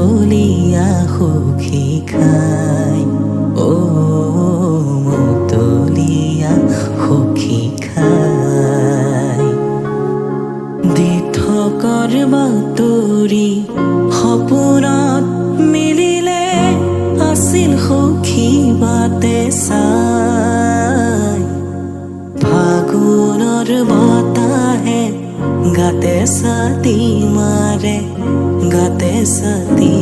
মুকলিয়া সুখী খাই অ মুকলিয়া সুখী খাই দি থকাৰ বাতৰি সপোনত মিলিলে আছিল সুখী বাটে চাই ফাগুনৰ বতাহে গাতে ছাতি মাৰে গাতে ছাতি